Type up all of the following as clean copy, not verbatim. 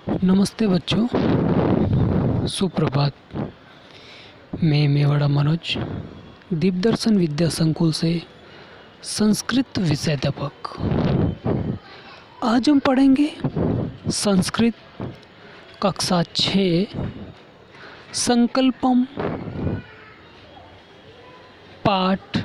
नमस्ते बच्चों, सुप्रभात। मैं मेवाड़ा मनोज, दीपदर्शन विद्या संकुल से संस्कृत विषयाध्यापक। आज हम पढ़ेंगे संस्कृत कक्षा 6 संकल्पम पाठ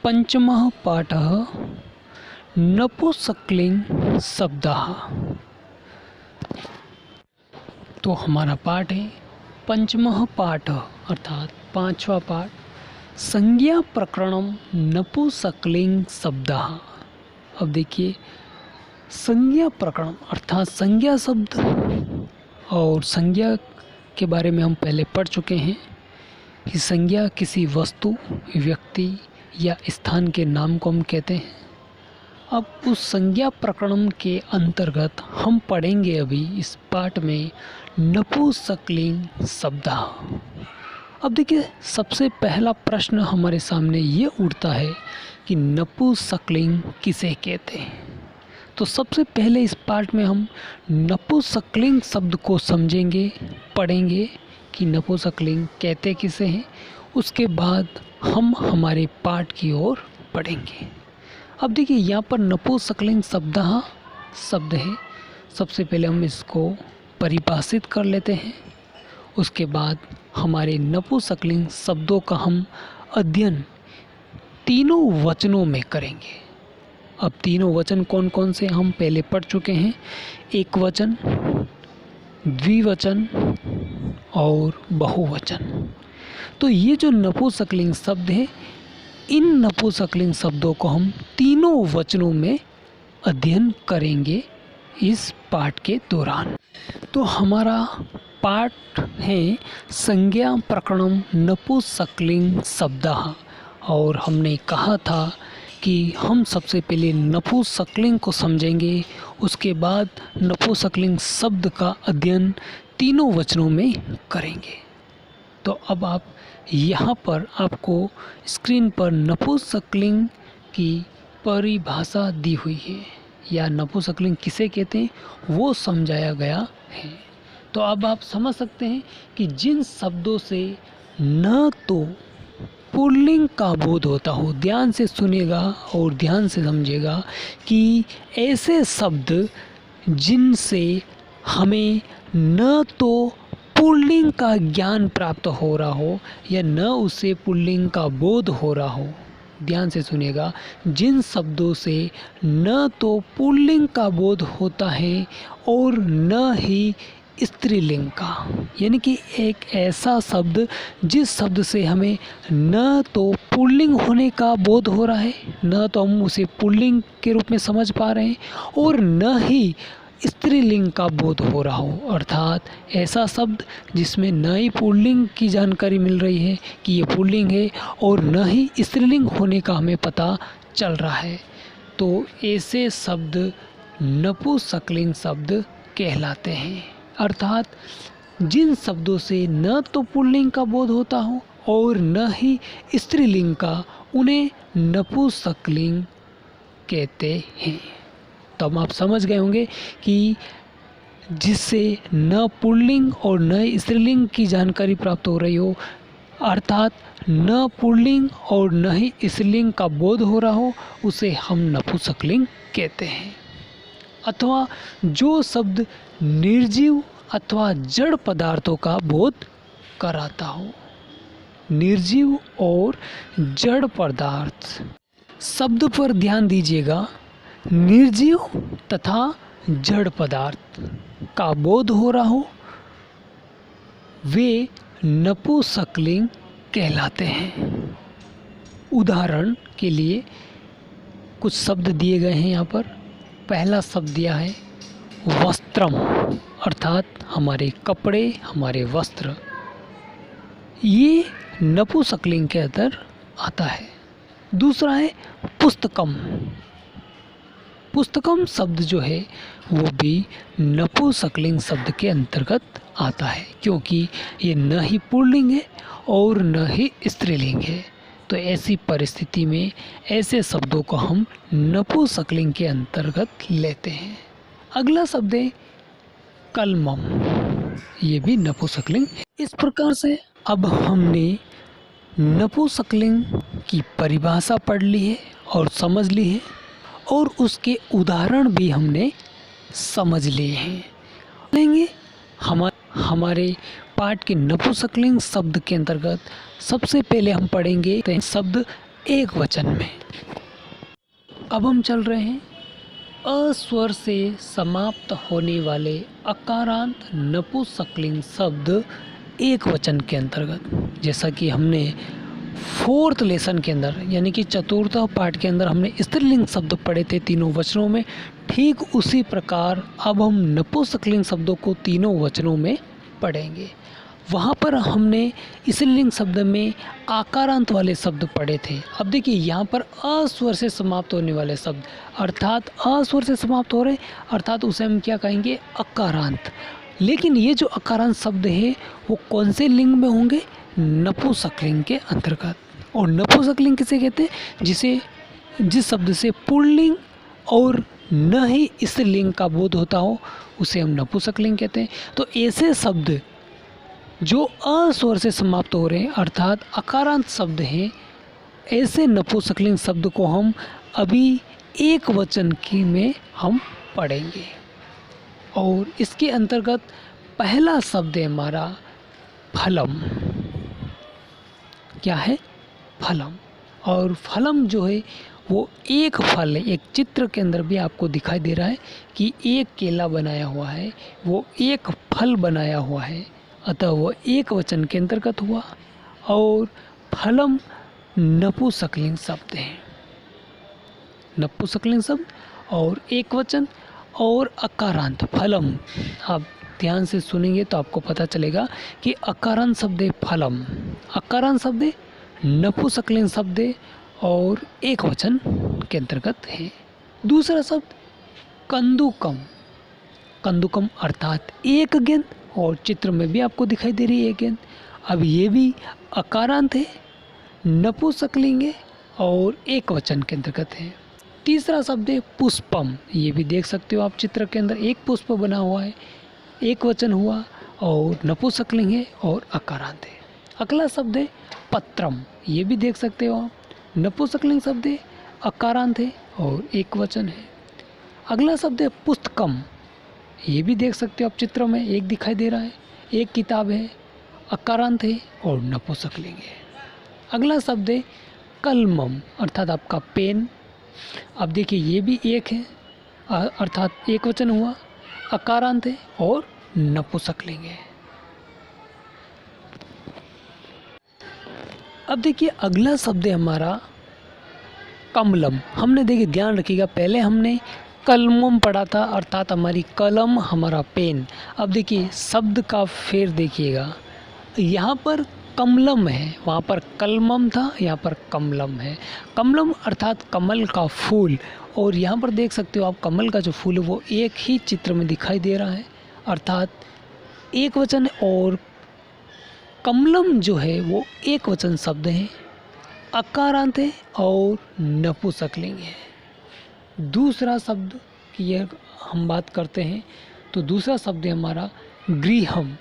पंचमः पाठः नपुंसकलिंग शब्दः। तो हमारा पाठ है पंचमः पाठ अर्थात पांचवा पाठ, संज्ञा प्रकरणम नपुंसकलिंग शब्दः। अब देखिए, संज्ञा प्रकरण अर्थात संज्ञा शब्द, और संज्ञा के बारे में हम पहले पढ़ चुके हैं कि संज्ञा किसी वस्तु, व्यक्ति या स्थान के नाम को हम कहते हैं। अब उस संज्ञा प्रकरण के अंतर्गत हम पढ़ेंगे अभी इस पाठ में नपुंसकलिंग शब्द। अब देखिए, सबसे पहला प्रश्न हमारे सामने ये उठता है कि नपुंसकलिंग किसे कहते हैं। तो सबसे पहले इस पाठ में हम नपुंसकलिंग शब्द को समझेंगे, पढ़ेंगे कि नपुंसकलिंग कहते किसे हैं। उसके बाद हम हमारे पाठ की ओर बढ़ेंगे। अब देखिए, यहाँ पर नपुंसकलिंग शब्द है। सबसे पहले हम इसको परिभाषित कर लेते हैं। उसके बाद हमारे नपुंसकलिंग शब्दों का हम अध्ययन तीनों वचनों में करेंगे। अब तीनों वचन कौन कौन से हम पहले पढ़ चुके हैं, एक वचन, द्विवचन और बहुवचन। तो ये जो नपुंसकलिंग शब्द है, इन नपुंसकलिंग शब्दों को हम तीनों वचनों में अध्ययन करेंगे इस पाठ के दौरान। तो हमारा पाठ है संज्ञा प्रकरणम नपुंसकलिंग शब्दः, और हमने कहा था कि हम सबसे पहले नपुंसकलिंग को समझेंगे, उसके बाद नपुंसकलिंग शब्द का अध्ययन तीनों वचनों में करेंगे। तो अब आप यहाँ पर आपको स्क्रीन पर नपुंसकलिंग की परिभाषा दी हुई है, या नपुंसकलिंग किसे कहते हैं वो समझाया गया है। तो अब आप समझ सकते हैं कि जिन शब्दों से न तो पुल्लिंग का बोध होता हो, ध्यान से सुनेगा और ध्यान से समझेगा कि ऐसे शब्द जिनसे हमें न तो पुल्लिंग का ज्ञान प्राप्त हो रहा हो या न उसे पुल्लिंग का बोध हो रहा हो। ध्यान से सुनेगा, जिन शब्दों से न तो पुल्लिंग का बोध होता है और न ही स्त्रीलिंग का, यानी कि एक ऐसा शब्द जिस शब्द से हमें न तो पुल्लिंग होने का बोध हो रहा है, न तो हम उसे पुल्लिंग के रूप में समझ पा रहे हैं, और न ही स्त्रीलिंग का बोध हो रहा हो। अर्थात ऐसा शब्द जिसमें न ही पुल्लिंग की जानकारी मिल रही है कि ये पुल्लिंग है, और न ही स्त्रीलिंग होने का हमें पता चल रहा है। तो ऐसे शब्द नपुंसकलिंग शब्द कहलाते हैं। अर्थात जिन शब्दों से न तो पुल्लिंग का बोध होता हो और न ही स्त्रीलिंग का, उन्हें नपुंसकलिंग कहते हैं। तो अब आप समझ गए होंगे कि जिससे न पुल्लिंग और न स्त्रीलिंग की जानकारी प्राप्त हो रही हो, अर्थात न पुल्लिंग और न ही स्त्रीलिंग का बोध हो रहा हो, उसे हम नपुंसकलिंग कहते हैं। अथवा जो शब्द निर्जीव अथवा जड़ पदार्थों का बोध कराता हो। निर्जीव और जड़ पदार्थ शब्द पर ध्यान दीजिएगा। निर्जीव तथा जड़ पदार्थ का बोध हो रहा हो, वे नपुंसकलिंग कहलाते हैं। उदाहरण के लिए कुछ शब्द दिए गए हैं यहाँ पर। पहला शब्द दिया है वस्त्रम, अर्थात हमारे कपड़े, हमारे वस्त्र। ये नपुंसकलिंग के अंदर आता है। दूसरा है पुस्तकम। पुस्तकम शब्द जो है वो भी नपुंसकलिंग शब्द के अंतर्गत आता है, क्योंकि ये न ही पुल्लिंग है और न ही स्त्रीलिंग है। तो ऐसी परिस्थिति में ऐसे शब्दों को हम नपुंसकलिंग के अंतर्गत लेते हैं। अगला शब्द है कलमम, ये भी नपुंसकलिंग। इस प्रकार से अब हमने नपुंसकलिंग की परिभाषा पढ़ ली है और समझ ली है, और उसके उदाहरण भी हमने समझ लिए हैं। लेंगे हमारे पाठ के नपुंसकलिंग शब्द के अंतर्गत सबसे पहले हम पढ़ेंगे शब्द एक वचन में। अब हम चल रहे हैं अ स्वर से समाप्त होने वाले अकारांत नपुंसकलिंग शब्द एक वचन के अंतर्गत। जैसा कि हमने फोर्थ लेसन के अंदर यानी कि चतुर्थ पाठ के अंदर हमने स्त्रीलिंग शब्द पढ़े थे तीनों वचनों में, ठीक उसी प्रकार अब हम नपुंसकलिंग शब्दों को तीनों वचनों में पढ़ेंगे। वहाँ पर हमने स्त्रीलिंग शब्द में आकारांत वाले शब्द पढ़े थे। अब देखिए यहाँ पर अ स्वर से समाप्त होने वाले शब्द, अर्थात अ स्वर से समाप्त हो रहे, अर्थात उसे हम क्या कहेंगे, अकारांत। लेकिन ये जो अकारांत शब्द है वो कौन से लिंग में होंगे, नपुंसकलिंग के अंतर्गत। और नपुंसकलिंग किसे कहते हैं, जिस शब्द से पुल्लिंग और न ही स्त्रीलिंग का बोध होता हो उसे हम नपुंसकलिंग कहते हैं। तो ऐसे शब्द जो अ स्वर से समाप्त हो रहे हैं अर्थात अकारांत शब्द हैं, ऐसे नपुंसकलिंग शब्द को हम अभी एक वचन की में हम पढ़ेंगे। और इसके अंतर्गत पहला शब्द है हमारा फलम। क्या है, फलम। और फलम जो है वो एक फल है। एक चित्र के अंदर भी आपको दिखाई दे रहा है कि एक केला बनाया हुआ है, वो एक फल बनाया हुआ है, अतः वो एक वचन के अंतर्गत हुआ। और फलम नपुंसकलिंग शब्द है, नपुंसकलिंग शब्द और एक वचन और अकारांत फलम। आप ध्यान से सुनेंगे तो आपको पता चलेगा कि अकारांत शब्द है फलम, अकारांत शब्द है, नपुंसकलिंग शब्द है और एक वचन के अंतर्गत है। दूसरा शब्द कंदुकम, कंदुकम अर्थात एक गेंद, और चित्र में भी आपको दिखाई दे रही है एक गेंद। अब ये भी अकारांत है, नपुंसकलिंग है और एक वचन के अंतर्गत है। तीसरा शब्द है पुष्पम, ये भी देख सकते हो आप चित्र के अंदर, एक पुष्प बना हुआ है, एक वचन हुआ और नपुंसकलिंग है और अकारांत है। अगला शब्द है पत्रम, ये भी देख सकते हो आप, नपुंसकलिंग शब्द है, अकारांत है और एक वचन है। अगला शब्द है पुस्तकम, ये भी देख सकते हो आप चित्र में, एक दिखाई दे रहा है, एक किताब है, अकारांत है और नपुंसकलिंग है। अगला शब्द है कलमम अर्थात आपका पेन। अब देखिए ये भी एक है अर्थात एक वचन हुआ, अकारांत है और नपुंसकलिंग है। अब देखिए अगला शब्द है हमारा कमलम। हमने देखिए ध्यान रखिएगा, पहले हमने कलमम पढ़ा था अर्थात हमारी कलम, हमारा पेन। अब देखिए शब्द का फेर देखिएगा, यहाँ पर कमलम है, वहाँ पर कलमम था, यहाँ पर कमलम है। कमलम अर्थात कमल का फूल, और यहाँ पर देख सकते हो आप कमल का जो फूल है वो एक ही चित्र में दिखाई दे रहा है अर्थात एक वचन है। और कमलम जो है वो एक वचन शब्द है, अकारांत है और नपुंसकलिंग है। दूसरा शब्द की हम बात करते हैं तो दूसरा शब्द है हमारा गृहम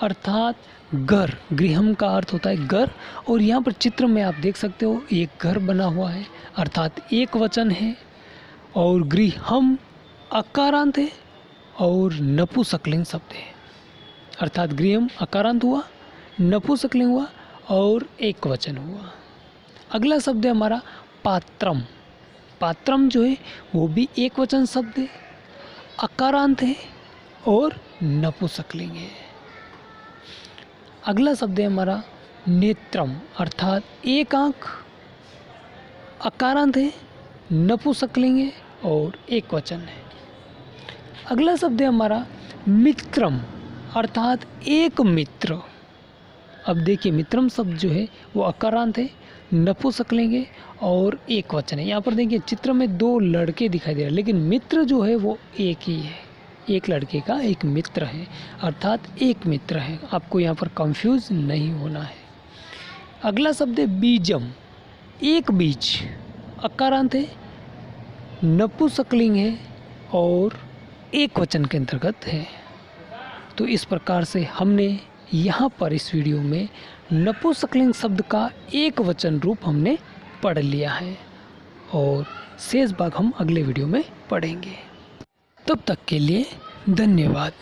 अर्थात घर। गृहम का अर्थ होता है घर, और यहाँ पर चित्र में आप देख सकते हो एक घर बना हुआ है अर्थात एक वचन है। और गृहम अकारांत है और नपुंसकलिंग शब्द है अर्थात गृहम अकारांत हुआ, नपुंसकलिंग हुआ और एक वचन हुआ। अगला शब्द है हमारा पात्रम। पात्रम जो है वो भी एक वचन शब्द है, अकारांत है और नपुंसकलिंग है। अगला शब्द है हमारा नेत्रम अर्थात एक आँख, अकारांत है, नपुंसकलिंग है और एक वचन है। अगला शब्द है हमारा मित्रम अर्थात एक मित्र। अब देखिए मित्रम शब्द जो है वो अकारांत है, नपुंसकलिंग है और एक वचन है। यहाँ पर देखिए चित्र में दो लड़के दिखाई दे रहे हैं, लेकिन मित्र जो है वो एक ही है, एक लड़के का एक मित्र है अर्थात एक मित्र है। आपको यहाँ पर कंफ्यूज नहीं होना है। अगला शब्द है बीजम, एक बीज, अकारांत है, नपुंसकलिंग है और एक वचन के अंतर्गत है। तो इस प्रकार से हमने यहाँ पर इस वीडियो में नपुंसकलिंग शब्द का एक वचन रूप हमने पढ़ लिया है और शेष भाग हम अगले वीडियो में पढ़ेंगे। तब तक के लिए धन्यवाद।